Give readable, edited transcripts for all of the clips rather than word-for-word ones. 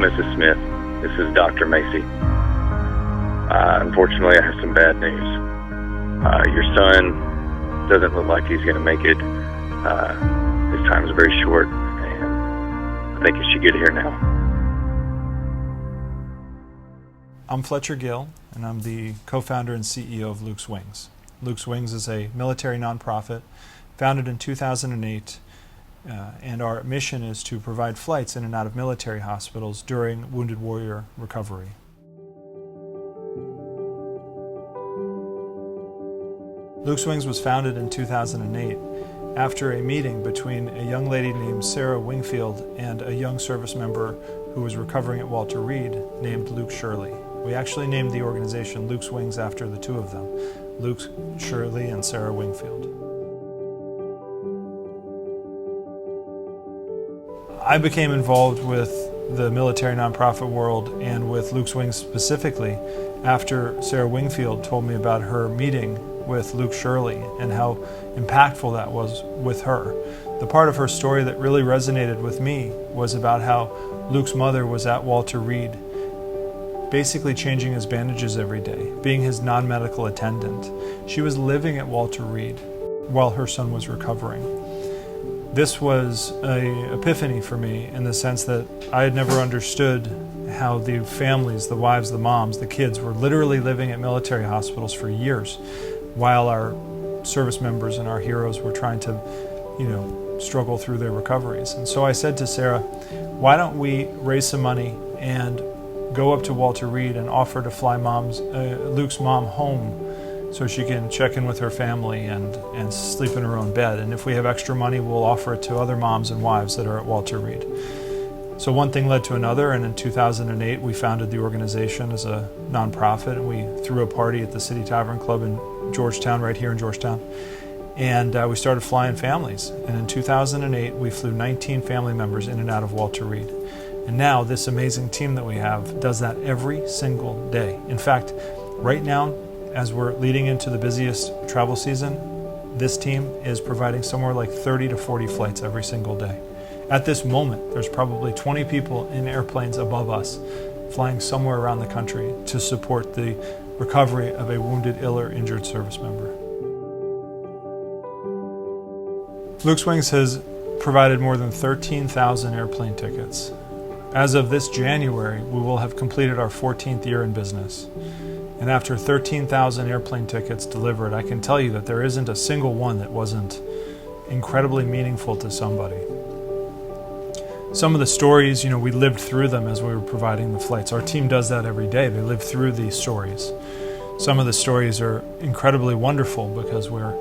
Mrs. Smith. This is Dr. Macy. Unfortunately, I have some bad news. Your son doesn't look like he's going to make it. His time is very short, and I think he should get here now. I'm Fletcher Gill, and I'm the co-founder and CEO of Luke's Wings. Luke's Wings is a military nonprofit founded in 2008, and our mission is to provide flights in and out of military hospitals during wounded warrior recovery. Luke's Wings was founded in 2008 after a meeting between a young lady named Sarah Wingfield and a young service member who was recovering at Walter Reed named Luke Shirley. We actually named the organization Luke's Wings after the two of them, Luke Shirley and Sarah Wingfield. I became involved with the military nonprofit world and with Luke's Wings specifically after Sarah Wingfield told me about her meeting with Luke Shirley and how impactful that was with her. The part of her story that really resonated with me was about how Luke's mother was at Walter Reed, basically changing his bandages every day, being his non-medical attendant. She was living at Walter Reed while her son was recovering. This was an epiphany for me in the sense that I had never understood how the families, the wives, the moms, the kids were literally living at military hospitals for years while our service members and our heroes were trying to, struggle through their recoveries. And so I said to Sarah, why don't we raise some money and go up to Walter Reed and offer to fly Luke's mom home so she can check in with her family and sleep in her own bed. And if we have extra money, we'll offer it to other moms and wives that are at Walter Reed. So one thing led to another, and in 2008 we founded the organization as a nonprofit, and we threw a party at the City Tavern Club in Georgetown, right here in Georgetown, and we started flying families. And in 2008 we flew 19 family members in and out of Walter Reed. And now this amazing team that we have does that every single day. In fact, right now, as we're leading into the busiest travel season, this team is providing somewhere like 30 to 40 flights every single day. At this moment, there's probably 20 people in airplanes above us flying somewhere around the country to support the recovery of a wounded, ill, or injured service member. Luke's Wings has provided more than 13,000 airplane tickets. As of this January, we will have completed our 14th year in business. And after 13,000 airplane tickets delivered, I can tell you that there isn't a single one that wasn't incredibly meaningful to somebody. Some of the stories, we lived through them as we were providing the flights. Our team does that every day. They live through these stories. Some of the stories are incredibly wonderful because we're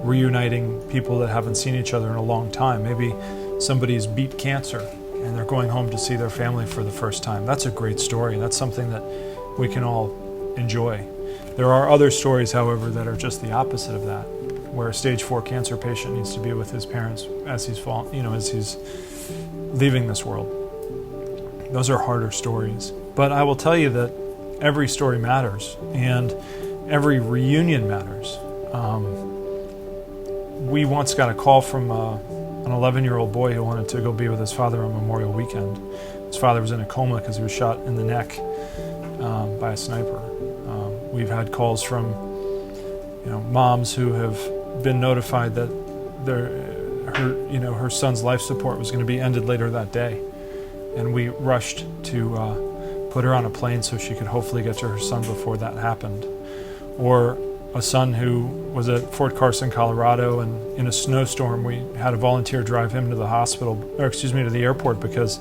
reuniting people that haven't seen each other in a long time. Maybe somebody's beat cancer and they're going home to see their family for the first time. That's a great story. That's something that we can all enjoy. There are other stories, however, that are just the opposite of that, where a stage 4 cancer patient needs to be with his parents as he's leaving this world. Those are harder stories. But I will tell you that every story matters and every reunion matters. We once got a call from an 11-year-old boy who wanted to go be with his father on Memorial Weekend. His father was in a coma because he was shot in the neck by a sniper. We've had calls from moms who have been notified that her son's life support was going to be ended later that day, and we rushed to put her on a plane so she could hopefully get to her son before that happened. Or a son who was at Fort Carson, Colorado, and in a snowstorm we had a volunteer drive him to the airport because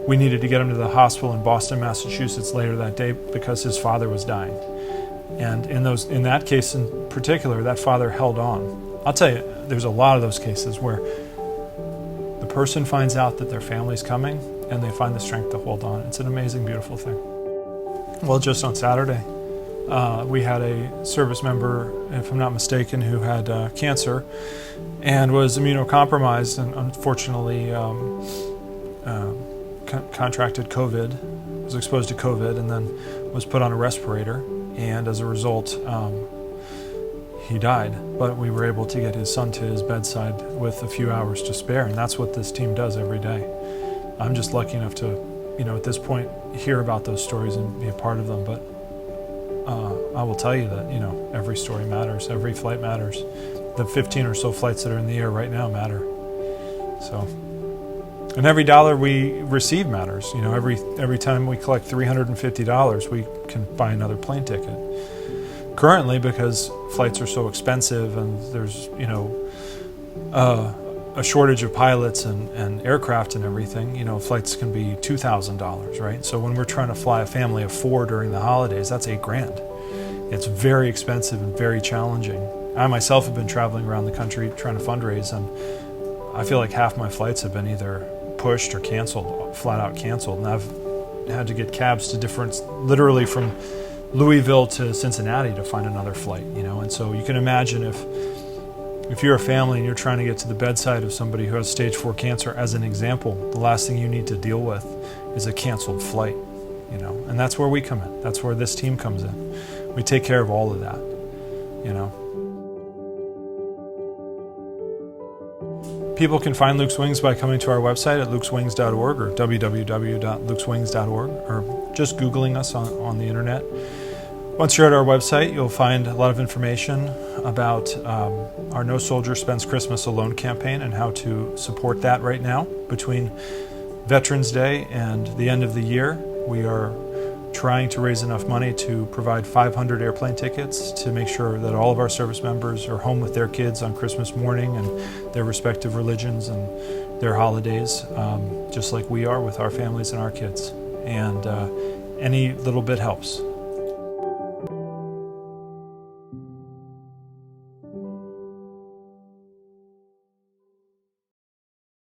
we needed to get him to the hospital in Boston, Massachusetts later that day because his father was dying. And in that case in particular, that father held on. I'll tell you, there's a lot of those cases where the person finds out that their family's coming and they find the strength to hold on. It's an amazing, beautiful thing. Well, just on Saturday, we had a service member, if I'm not mistaken, who had cancer and was immunocompromised and unfortunately contracted COVID, was exposed to COVID, and then was put on a respirator. And as a result, he died. But we were able to get his son to his bedside with a few hours to spare, and that's what this team does every day. I'm just lucky enough to at this point, hear about those stories and be a part of them. But I will tell you that, every story matters. Every flight matters. The 15 or so flights that are in the air right now matter. So, and every dollar we receive matters. Every time we collect $350, we can buy another plane ticket. Currently, because flights are so expensive and there's, a shortage of pilots and aircraft and everything, flights can be $2,000, right? So when we're trying to fly a family of 4 during the holidays, that's $8,000. It's very expensive and very challenging. I myself have been traveling around the country trying to fundraise, and I feel like half my flights have been either pushed or canceled, flat out canceled. And I've had to get cabs to literally from Louisville to Cincinnati to find another flight, And so you can imagine if you're a family and you're trying to get to the bedside of somebody who has stage 4 cancer, as an example, the last thing you need to deal with is a canceled flight, And that's where we come in. That's where this team comes in. We take care of all of that, People can find Luke's Wings by coming to our website at lukeswings.org or www.lukeswings.org, or just Googling us on the internet. Once you're at our website, you'll find a lot of information about our No Soldier Spends Christmas Alone campaign and how to support that right now. Between Veterans Day and the end of the year, we are trying to raise enough money to provide 500 airplane tickets to make sure that all of our service members are home with their kids on Christmas morning and their respective religions and their holidays, just like we are with our families and our kids. And any little bit helps.